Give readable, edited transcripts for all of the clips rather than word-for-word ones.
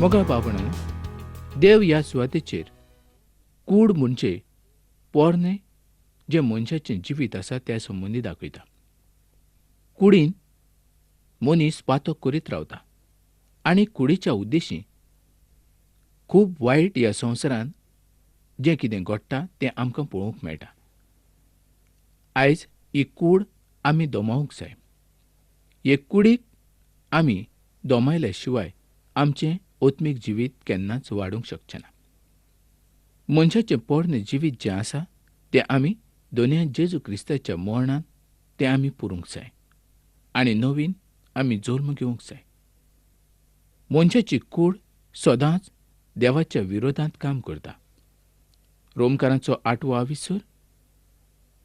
मोगा बाबणो, देव ह्या सुवातेचेर कूड म्हणजे पोरणे जे मनशाचें जिवीत आसा त्या संबंदी दाखयता. कुडीन मनीस पातो करीत रावता आनी कुडीच्या उद्देशी खूब वायट ह्या संवसारांत जें कितें घडटा तें आमकां पळोवंक मेळटा. आयज ही कूड आमी दोमावंक जाय. हे कुडीक आमी दोमायल्या शिवाय आमचें ओत्मीक जिवीत केन्नाच वाडूंक शकचें ना. मनशाचें पोरणे जिवीत जें आसा तें आमी दोनया जेजू क्रिस्ताच्या मर्णान तें आमी पुरूंक जाय आनी नवीन आमी जल्म घेवंक जाय. मनशाची कूड सदांच देवाच्या विरोधांत काम करता. रोमकारांचो 8वो विसर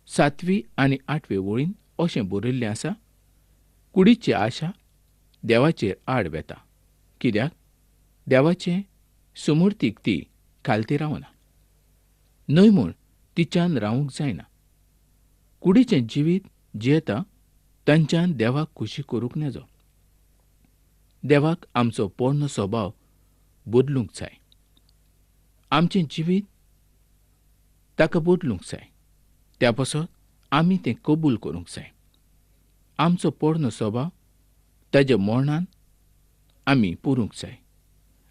7वी आनी 8वे वळीन अशें बरयल्लें आसा, कुडीची आशा देवाचेर आड वेता, कित्याक देवाचे सुमूर्तीक ती खालती रावना. न्हय म्हूण तिच्यान रावंक जायना. कुडीचें जिवीत जियेता तांच्यान देवाक खुशी करूंक नजो. देवाक आमचो पोरनो स्वभाव बदलूंक जाय. आमचें जिवीत ताका बदलूंक जाय. त्या पासत आमी तें कबूल करूंक जाय. आमचो पोरनो स्वभाव ताच्या मर्णान आमी पुरूंक जाय.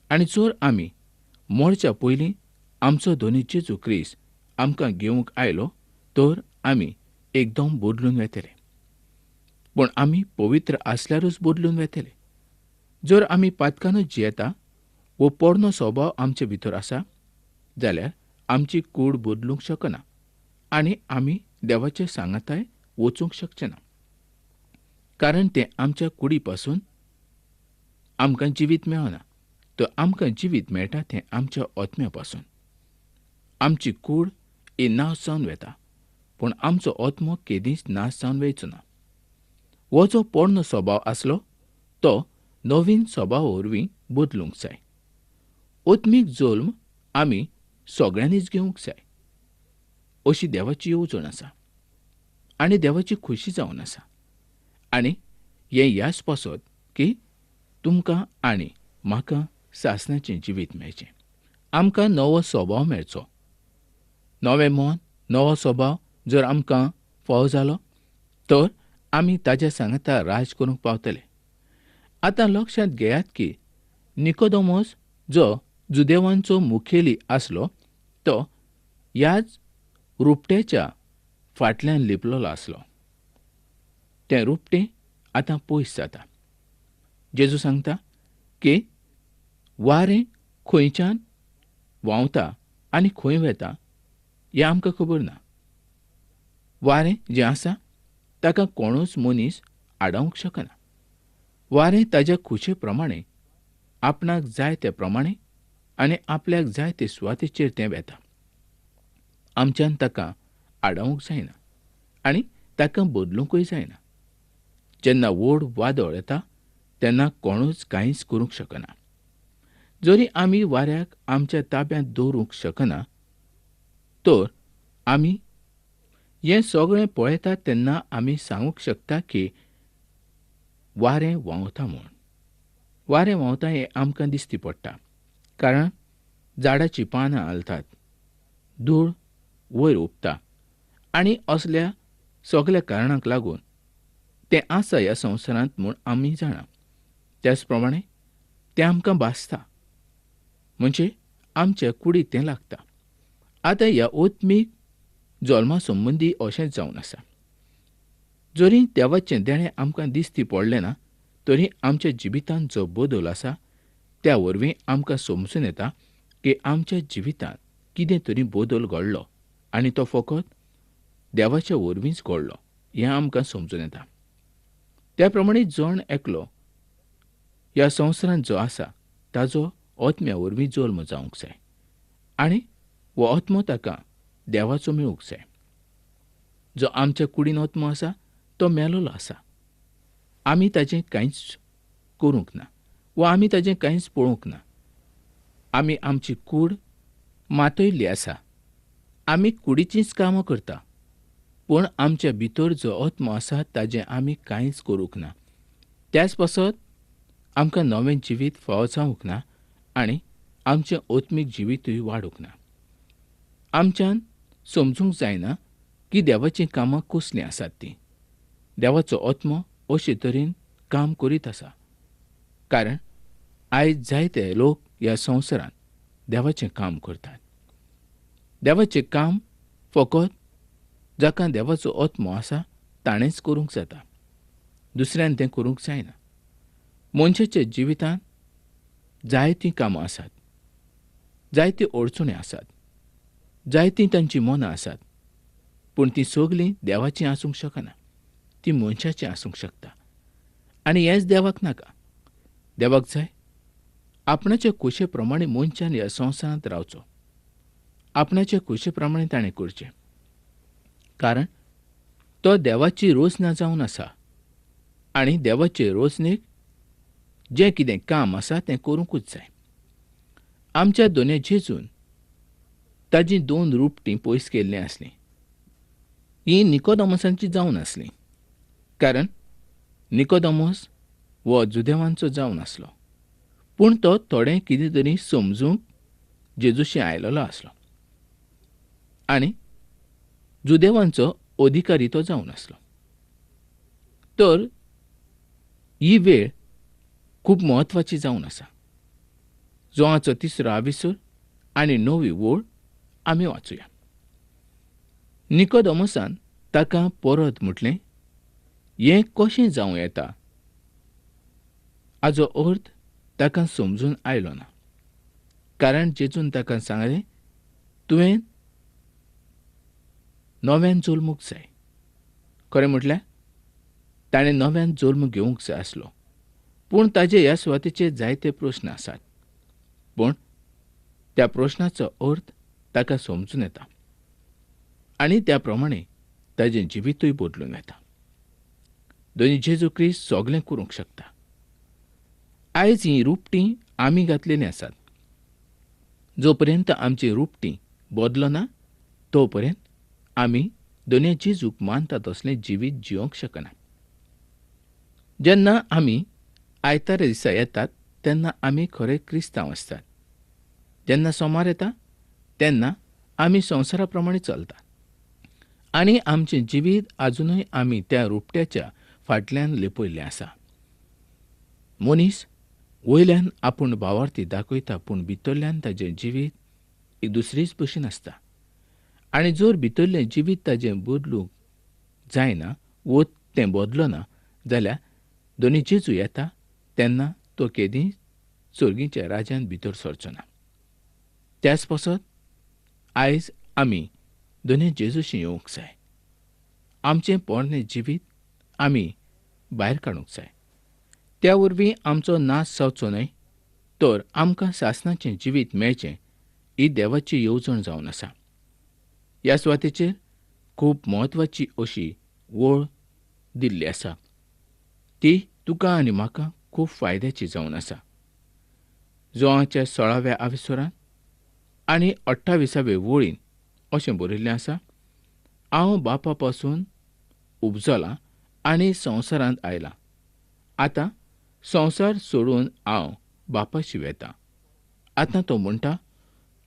आनी जर आमी मरच्या पयलीं आमचो धनी जेजू क्रिस्त आमकां घेवंक आयलो तर आमी एकदम बदलून वेतले. पूण आमी पवित्र आसल्यारूच बदलून वेतले. जर आमी पातकानूच जियेता वो पोरनो स्वभाव आमचे भितर आसा जाल्यार आमची कूड बदलूंक शकना आनी आमी देवाचे सांगाताय वचूंक शकचे ना. कारण तें आमच्या कुडी पासून आमकां जिवीत मेळना, तर आमकां जिवीत मेळटा तें आमच्या ओत्म्या पासून. आमची कूड ही नाश जावन वेता, पूण आमचो ओत्मो केदींच नाश जावन वयचो ना. हो जो पोरनो स्वभाव आसलो तो नवीन स्वभावा वरवीं बदलूंक जाय. ओत्मीक जल्म आमी सगळ्यांनीच घेवंक जाय अशी देवाची येवजण आसा आनी देवाची खुशी जावन आसा. आनी हें ह्याच पासत की तुमकां आनी म्हाका सासणाचें जिवीत मेळचें. आमकां नवो स्वभाव मेळचो. नवें मन, नवो स्वभाव जर आमकां फावो जालो तर आमी ताच्या सांगाता राज करूंक पावतले. आतां लक्षांत घेयात की निकोदेमोस जो जुदेवांचो मुखेली आसलो तो ह्याच रुपट्याच्या फाटल्यान लिपलोलो आसलो. तें रुपटें आतां पयस जाता. जेजू सांगता की वारें खंयच्यान व्हांवता आनी खंय वेता हें आमकां खबर ना. वारें जें आसा ताका कोणूच मनीस आडावंक शकना. वारें ताच्या खुशे प्रमाणें आपणाक जाय ते प्रमाणें आनी आपल्याक जाय ते सुवातेचेर तें वेता. आमच्यान ताका आडावंक जायना आनी ताका बदलूंकय जायना. जेन्ना व्हड वादळ येता तेन्ना कोणूच कांयच करूंक शकना. जरी आमी वाऱ्याक आमच्या ताब्यांत दवरूंक शकना तर आमी हें सगळें पळयतात तेन्ना आमी सांगूंक शकता की वारें व्हांवता म्हूण. वारें व्हांवता हें आमकां दिश्टी पडटा, कारण झाडाचीं पानां हालतात, धूळ वयर उठता आनी असल्या सगल्या कारणांक लागून तें आसा ह्या संवसारांत म्हूण आमी जाणा. त्याच प्रमाणें तें आमकां भासता, म्हणजे आमच्या कुडीक तें लागता. आतां ह्या ओत्मीक जल्मा संबंदी अशेंच जावन आसा. जरी देवाचें देणें आमकां दिश्टी पडलें ना तरी आमच्या जिवितांत जो बदल आसा त्या वरवीं आमकां समजून येता की आमच्या जिवितांत कितें तरी बदल घडलो आनी तो फकत देवाच्या वरवींच घडलो हें आमकां समजून येता. त्या प्रमाणें जण एकलो ह्या संवसारांत जो आसा ताजो ओत्म्या वरवीं जल्म जावंक जाय आनी हो ओत्मो ताका देवाचो मेळूंक जाय. जो आमच्या कुडीन ओत्मो आसा तो मेलोलो आसा. आमी ताचें कांयच करूंक ना वा आमी ताचें कांयच पळोवंक ना. आमी आमची कूड मातयल्ली आसा. आमी कुडीचींच कामां करता, पूण आमच्या भितर जो ओत्मो आसा ताचें आमी कांयच करूंक ना. त्याच पासत आमकां नवें जिवीत फावो जावंक ना आनी आमचें ओत्मीक जिवीतूय वाडूंक ना. आमच्यान समजूंक जायना की देवाचीं कामां कसलीं आसात तीं. देवाचो आत्मो अशे तरेन काम करीत आसा. कारण आयज जायते लोक ह्या संवसारांत देवाचें काम करतात. देवाचें काम फकत जाका देवाचो आत्मो आसा ताणेंच करूंक जाता. दुसऱ्यान तें करूंक जायना. मनशाच्या जिवितांत जायतीं कामां आसात, जायत्यो अडचणी आसात, जायतीं तांचीं मनां आसात. पूण तीं सगलीं देवाचीं आसूंक शकना. तीं मनशाचीं आसूंक शकता. आनी हेंच देवाक नाका. देवाक जाय आपणाचे खोशे प्रमाणें मनशान ह्या संवसारांत रावचो. आपणाचे खोशे प्रमाणें ताणें करचें. कारण तो देवाची रोजना जावन आसा आनी देवाचे रोजनेक जें कितें काम आसा तें करूंकूच जाय. आमच्या दोनूय जेजून ताजीं 2 रुपटीं पयस केल्लीं आसलीं. हीं निकोदेमोसाचीं जावन आसलीं. कारण निकोदेमोस हो जुदेवांचो जावन आसलो. पूण तो थोडें कितें तरी समजूंक जेजूशी आयलोलो आसलो. आनी जुदेवांचो अधिकारी तो जावन आसलो. तर ही वेळ खूब म्हत्वाची जावन आसा. जोआचो 3रो आविसूर आनी 9वी ओळ आमी वाचुया. निकोदेमोसान ताका परत म्हटलें, हें कशें जावं येता? हाचो अर्थ ताका समजून आयलो ना. कारण जेजून ताका सांगलें, तुवें नव्यान जल्मूंक जाय. खरें म्हटल्यार ताणें नव्यान जल्म घेवंक जाय आसलो. पूण ताचे ह्या सुवातेचेर जायते प्रस्न आसात. पूण त्या प्रस्नाचो अर्थ ताका समजून येता. आनी त्या प्रमाणें ताचें जिवीतूय बदलून येता. दोनी जेजू क्रिस्त सगळें करूंक शकता. आयज हीं रुपटीं आमी घातलेलीं आसात. जो पर्यंत आमचीं रुपटीं बदलना तो पर्यंत आमी दोनूय जेजूक मानता तसलें जिवीत जिवंक शकना. जेन्ना आमी आयतारा दिसा येतात तेन्ना आमी खरे क्रिस्तांव आसतात. जेन्ना सोमार येता तेन्ना आमी संवसारा प्रमाणें चलतात. आनी आमचें जिवीत आजुनूय आमी त्या रुपट्याच्या फाटल्यान लिपयल्लें आसा. मनीस वयल्यान आपूण भावार्थी दाखयता पूण भितरल्यान ताचें जिवीत एक दुसरीच भशेन आसता. आनी जर भितरलें जिवीत ताचें बदलूंक जायना वो तें बदलना जाल्यार दोनी जेजू येता तेन्ना तो केदींच सर्गीच्या राज्यांत भितर सरचो ना. त्याच पासत आयज आमी दोनूय जेजूशी येवंक जाय. आमचें पोरणें जिवीत आमी भायर काडूंक जाय. त्या वरवीं आमचो नाश जावचो न्हय तर आमकां सासणाचें जिवीत मेळचें ही देवाची येवजण जावन आसा. ह्या सुवातेचेर खूब म्हत्वाची अशी वळ दिल्ली आसा. ती तुका आनी म्हाका खूब फायद्याची जावन आसा. जोआच्या 16व्या आविसुरांत आनी 28व्या वळीन अशें बरयल्लें आसा, हांव बापा पासून उपजलां आनी संवसारांत आयलां. आतां संवसार सोडून हांव बापाशी वेतां. आतां तो म्हणटा,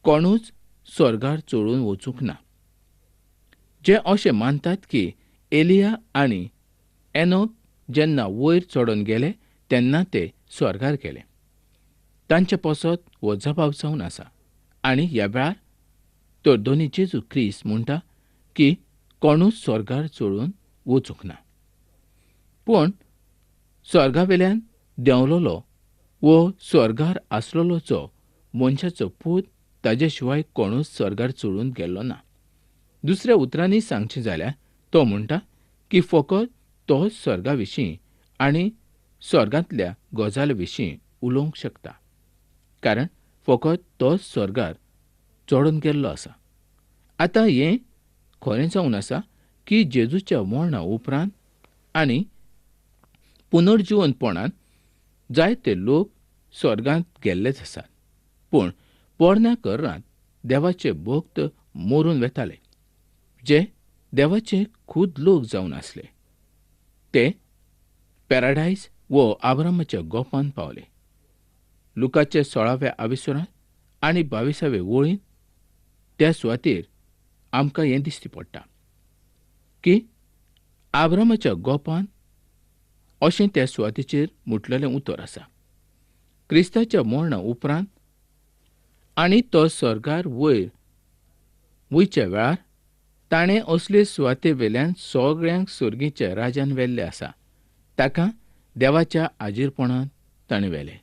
कोणूच स्वर्गार चडून वचूंक ना. जे अशें मानतात की एलिया आनी एनोक जेन्ना वयर चडोन गेले तेन्ना ते स्वर्गार गेले. तांचे पासत हो जबाब जावन आसा. आनी ह्या वेळार तर दोनी जेजू क्रिस्त म्हणटा की कोणूच स्वर्गार चडून वचूंक ना. पूण स्वर्गावेल्यान देंवलोलो वो स्वर्गार आसलोलो मनशाचो पूत ताजे शिवाय कोणूच स्वर्गार चडून गेल्लो ना. दुसऱ्या उतरांनी सांगचें जाल्यार तो म्हणटा की फकत तोच स्वर्गा विशीं आनी स्वर्गांतल्या गजाली विशीं उलोवंक शकता. कारण फकत तोच स्वर्गार चडून गेल्लो आसा. आतां हें खरें जावन आसा की जेजूच्या मरणा उपरांत आनी पुनर्जिवनपणांत जायते लोक स्वर्गांत गेल्लेच आसात. पूण पोरण्या कररांत देवाचे भक्त मरून वेताले, जे देवाचे खूद लोक जावन आसले. ते पॅराडायस वो आब्रामाच्या गोपांत पावले. लुकाचे 16व्या आविसरांत आनी 22व्या वळीन त्या सुवातेर आमकां हें दिश्टी पडटा की आब्रामाच्या गोपान अशें त्या सुवातेचेर म्हटलेलें उतर आसा. क्रिस्ताच्या मरणा उपरांत आनी तो स्वर्गार वयच्या वेळार ताणें असले सुवाते वेल्यान सगळ्यांक सुर्गेच्या राजान व्हेल्ले आसा. ताका देवाच्या आजीरपणांत ताणें व्हेले.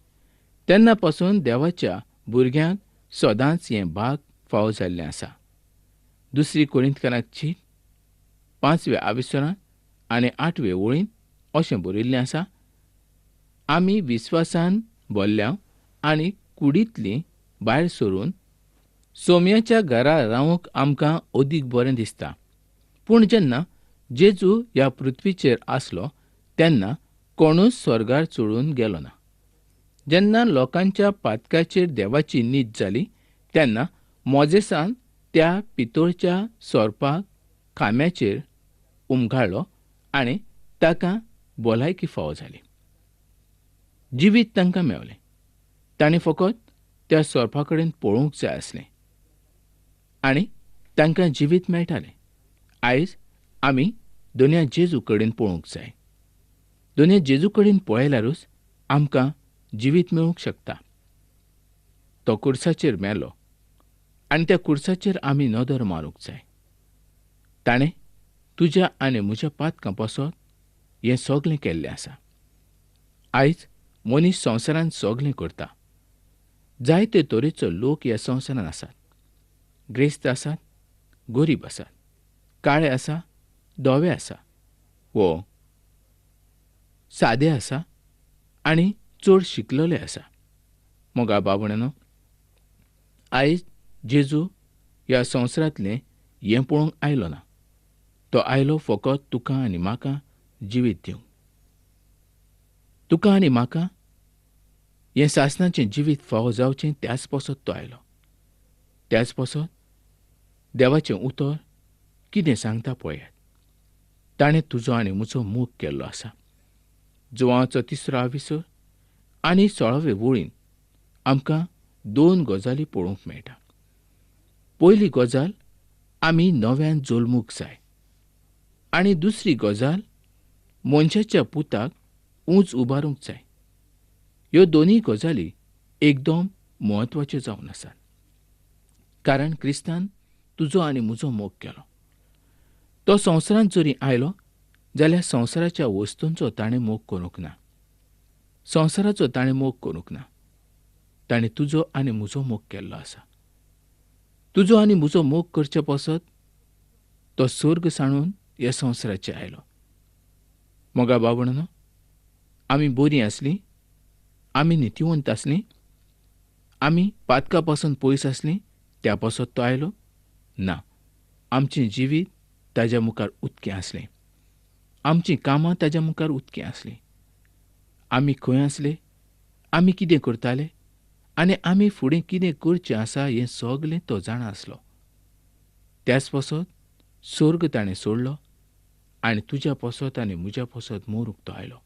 तेन्ना पासून देवाच्या भुरग्यांक सदांच हें भाग फावो जाल्लें आसा. 2 कोरिंथकारांची 5व्या आविसरांत आनी 8व्या वळीन अशें बरयल्लें आसा, आमी विस्वासान भरल्या आनी कुडींतलीं भायर सरून सोम्याच्या घरा रावंक आमकां अदीक बरें दिसता. पूण जेन्ना जेजू ह्या पृथ्वीचेर आसलो तेन्ना कोणूच स्वर्गार चडून गेलो ना. जेन्ना लोकांच्या पातकाचेर देवाची न्हीद जाली तेन्ना मोजेसान त्या पितोळच्या सोरपाक खांब्याचेर उमगाळ्ळो आनी ताका भलायकी फावो जाली. जिवीत तांकां मेवलें. तांणी फकत त्या सोरपा कडेन पळोवंक जाय आसलें आनी तांकां जिवीत मेळटालें. आयज आमी दोनया जेजू कडेन पळोवंक जाय. दोनया जेजू कडेन पळयल्यारूच आमकां जिवीत मेळूंक शकता. तो कुर्साचेर मेलो आनी त्या कुर्साचेर आमी नदर मारूंक जाय. ताणें तुज्या आनी म्हज्या पातकां पासत हें सगळें केल्लें आसा. आयज मनीस संवसारांत सगळें करता. जायते तरेचो लोक ह्या संवसारांत आसात. ग्रेस्त आसात, गरीब आसात, काळे आसा, धवे आसा, वो सादे आसा आनी चड शिकलेले आसा. मोगा बाबण्यानो, आयज जेजू ह्या संवसारांतलें हें पळोवंक आयलो ना. तो आयलो फकत तुका आनी म्हाका जिवीत दिवंक. तुका आनी म्हाका हें सासणाचें जिवीत फावो जावचें त्याच पासत तो आयलो. त्याच पासत देवाचें उतर कितें सांगता पळयात. ताणें तुजो आनी म्हजो मोग केल्लो आसा. जोवांचो 3रो आविसर आनी 16वे वळीन आमकां 2 गजाली पळोवंक मेळटा. पयली गजाल, आमी नव्यान जल्मूंक जाय आनी दुसरी गजाल, मनशाच्या पुताक उंच उबारूंक जाय. ह्यो दोनूय गजाली एकदम म्हत्वाच्यो जावन आसात. कारण क्रिस्तान तुजो आनी म्हजो मोग केलो. तो संवसारांत जरी आयलो जाल्यार संवसाराच्या वस्तूंचो ताणें मोग करूंक ना. संवसाराचो ताणें मोग करूंक ना. ताणें तुजो आनी म्हजो मोग केल्लो आसा. तुजो आनी म्हजो मोग करचे पासत तो स्वर्ग सांडून ह्या संवसाराचेर आयलो. मोगा बाबण्यानो, आमी बरीं आसलीं, आमी नितीवंत आसलीं, आमी पातका पासून पयस आसलीं त्या पासत तो आयलो ना. आमचें जिवीत ताज्या मुखार उक्तें आसलें. आमचीं कामां ताज्या मुखार उक्तीं आसलीं. आमी खंय आसले, आमी कितें करताले आनी आमी फुडें कितें करचें आसा हें सगळें तो जाणा आसलो. त्याच पासत स्वर्ग ताणें सोडलो आनी तुज्या पासत आनी म्हज्या पासत मरूंक तो आयलो.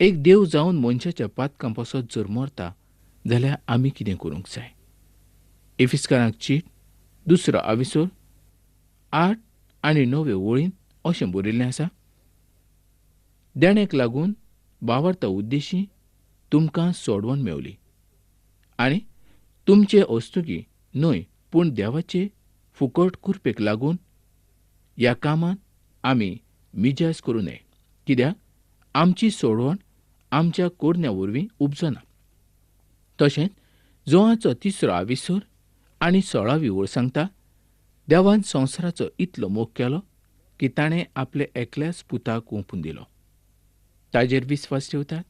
एक देव जावन मनशाच्या पातकां पासत जर मरता जाल्यार आमी कितें करूंक जाय. एफिसकारांक चीट 2रो आविसर 8 आनी 9 वळीन अशें बरयल्लें आसा, देणेक लागून वावरता उद्देशी तुमकां सोडवण मेवली आनी तुमचे अस्तुकी न्हय पूण देवाचे फुकट कृपेक लागून ह्या कामांत आमी मिजाज करूं नये. कित्याक आमची सोडवण आमच्या कोरण्या वरवीं उपजना. तशेंच जोआचो 3रो आविसर आनी 16वी वळ सांगता, देवान संवसाराचो इतलो मोग केलो की ताणें आपले एकल्याच पुताक ओंपून दिलो. ताजेर विस्वास ठेवतात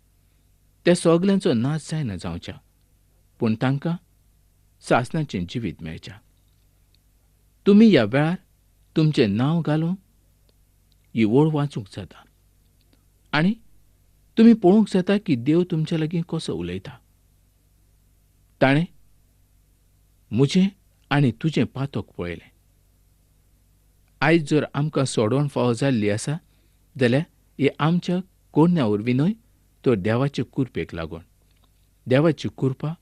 त्या सगल्यांचो नाश जायना जावच्या, पूण तांकां सासणाचें जिवीत मेळच्या. तुमी ह्या वेळार तुमचें नांव घालून ही वळ वाचूंक जाता आनी तुमी पळोवंक जाता की देव तुमचे लागीं कसो उलयता. ताणें म्हजें आनी तुजें पातक पळयलें. आयज जर आमकां सोडवण फावो जाल्ली आसा जाल्यार हे आमच्या कोरण्या वरवीं न्हय तर देवाचे कृपेक लागून. देवाची कृपा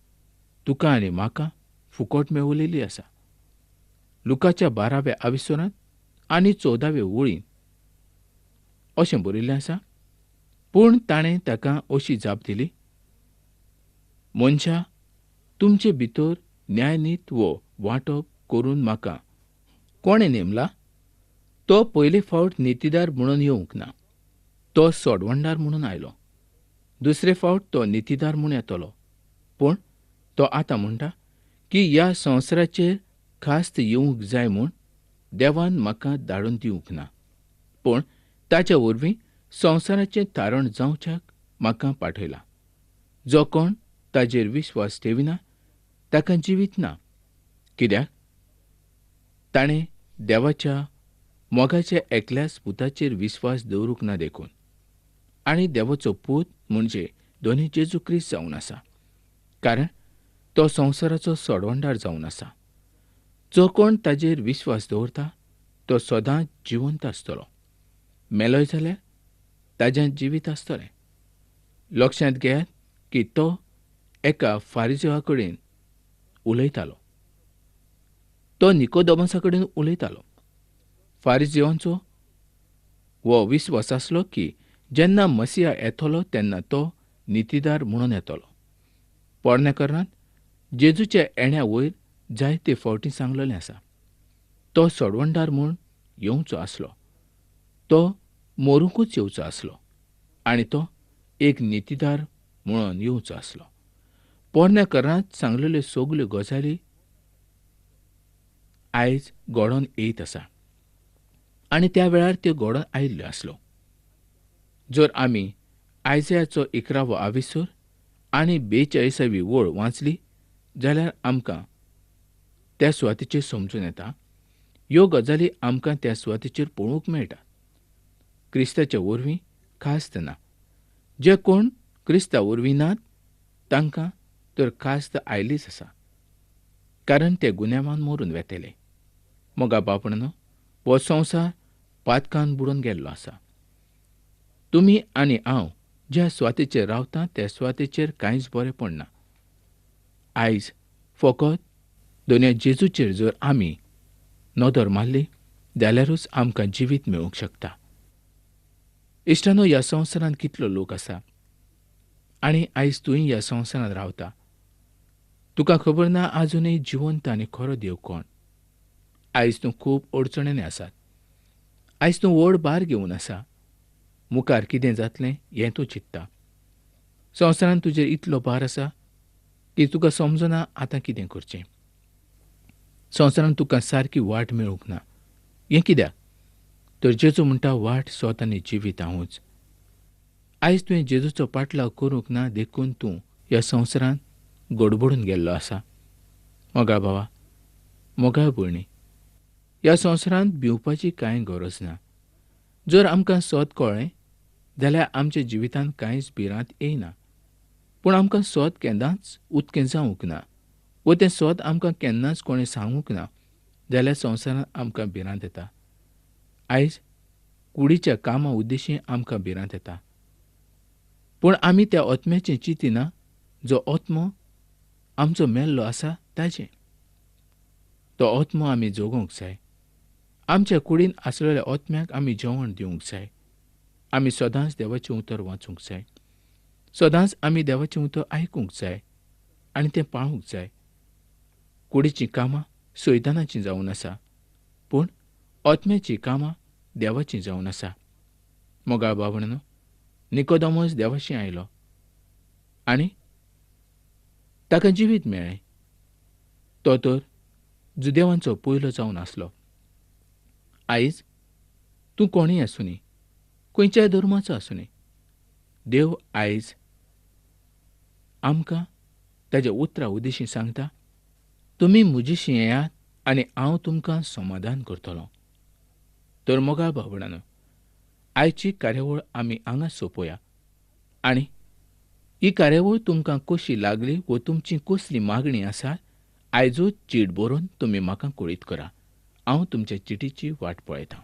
तुका आनी म्हाका फुकट मेवलेली आसा. लुकाच्या 12व्या आविसरांत आनी 14व्या ओळीन अशें बरयल्लें आसा. पूण ताणें ताका अशी जाप दिली, मनशा, तुमचे भितर न्यायनीत वो वांटप करून म्हाका कोणें नेमला? तो पयले फावट नितीदार म्हणून येवंक ना. तो सोडवणदार म्हणून आयलो. दुसरे फावट तो नितीदार म्हूण येतलो. पूण तो आतां म्हणटा की ह्या संवसाराचेर खास्त येवंक जाय म्हूण देवान म्हाका धाडून दिवंक ना, पूण ताच्या वरवीं संवसाराचें तारण जावच्याक म्हाका पाठयला. जो कोण ताजेर विश्वास ठेविना ताका जिवीत ना, कित्याक ताणें देवाच्या मोगाच्या एकल्याच पुताचेर विश्वास दवरूंक ना देखून. आनी देवाचो पूत म्हणजे दोनी जेजू क्रिस्त जावन आसा, कारण तो संवसाराचो सोडवणदार जावन आसा. जो कोण ताजेर विश्वास दवरता तो सदांच जिवंत आसतलो. मेलोय जाल्यार ताज्यान जिवीत आसतलें. लक्षांत घेयात की तो एका फारिझेवा कडेन उलयतालो. तो निकोदेमसा कडेन उलयतालो. फारिझेवांचो हो विश्वास आसलो की जेन्ना मसिया येतलो तेन्ना तो नितीदार म्हणून येतलो. पोरणेकरणांत जेजूच्या येण्या वयर जायते फावटी सांगलेलें आसा. तो सोडवणदार म्हूण येवचो आसलो. तो मरूंकूच येवचो आसलो आनी तो एक नितीदार म्हणून येवचो आसलो. पोरणेकरणांत सांगलेल्यो सगल्यो गजाली आयज घडोवन येयत आसा आनी त्या वेळार त्यो घडोवन आयिल्ल्यो आसल्यो. जर आमी आयजायाचो 11वो आविसर आनी 42वी ओळ वाचली जाल्यार आमकां त्या सुवातेचेर समजून येता. ह्यो गजाली आमकां त्या सुवातेचेर पळोवंक मेळटा. क्रिस्ताच्या वरवीं खास्त ना. जे कोण क्रिस्ता वरवीं नात तांकां तर खास्त आयलीच आसा, कारण ते गुन्यांवान मरून वेतेले. मोगा बापणानो, हो संवसार पातकान बुडून गेल्लो आसा. तुमी आनी हांव ज्या सुवातेचेर रावता त्या सुवातेचेर कांयच बरें पडना. आयज फकत दोनया जेजूचेर जर आमी नदर मारली जाल्यारूच आमकां जिवीत मेळूंक शकता. इश्टानो, ह्या संवसारांत कितलो लोक आसा आनी आयज तुंय ह्या संवसारांत रावता. तुका खबर ना आजुनूय जिवंत आनी खरो देव कोण. आयज तूं खूब अडचणींनी आसात. आयज तूं व्हड भार घेवन आसा. मुखार कितें जातलें हें तूं चिंत्ता. संवसारांत तुजेर इतलो भार आसा की तुका समजना आतां कितें करचें. संवसारांत तुका सारकी वाट मेळूंक ना. हें कित्याक? तर जेजू म्हणटा, वाट सोत आनी जिवीत हांवूच. आयज तुवें जेजूचो पाटलाव करूंक ना देखून तूं ह्या संवसारांत गडबडून गेल्लो आसा. मोगा भावा, मोगा भयणी, ह्या संवसारांत भिवपाची कांय गरज ना. जर आमकां सोत कळ्ळें जाल्यार आमच्या जिवितांत कांयच भिरांत येयना. पूण आमकां सोत केन्नाच उक्तें जावंक ना व तें सोत आमकां केन्नाच कोणें सांगूंक ना जाल्यार संवसारांत आमकां भिरांत येता. आयज कुडीच्या कामा उद्देशीं आमकां भिरांत येता. पूण आमी त्या ओत्म्याचें चिंतिना जो ओत्मो आमचो मेल्लो आसा ताचें. तो ओत्मो आमी जगोवंक जाय. आमच्या कुडीन आसलेल्या ओत्म्याक आमी जेवण दिवंक जाय. आमी सदांच देवाचें उतर वाचूंक जाय. सदांच आमी देवाचें उतर आयकूंक जाय आनी तें पाळूंक जाय. कुडीचीं कामां सैतानाचीं जावन आसा, पूण ओत्म्याचीं कामां देवाचीं जावन आसा. मोगा बाबणानो, निकोदेमस देवाशी आयलो आनी ताका जिवीत मेळ्ळें. तो तर जुदेवांचो पयलो जावन आसलो. आयज तूं कोणूय आसुनी, खंयच्याय धर्माचो आसुनी, देव आयज आमकां ताच्या उतरा उद्देशीं सांगता, तुमी म्हजेशी येयात आनी हांव तुमकां समाधान करतलों. तर मोगा भावणानो, आयची कार्यावळ आमी हांगाच सोंपोवया आनी ही कार्यावळ तुमकां कशी लागली व तुमची कसली मागणी आसा आयजूच चीट बरोवन तुमी म्हाका कळीत करा. हांव तुमच्या चिटीची वाट पळयतां.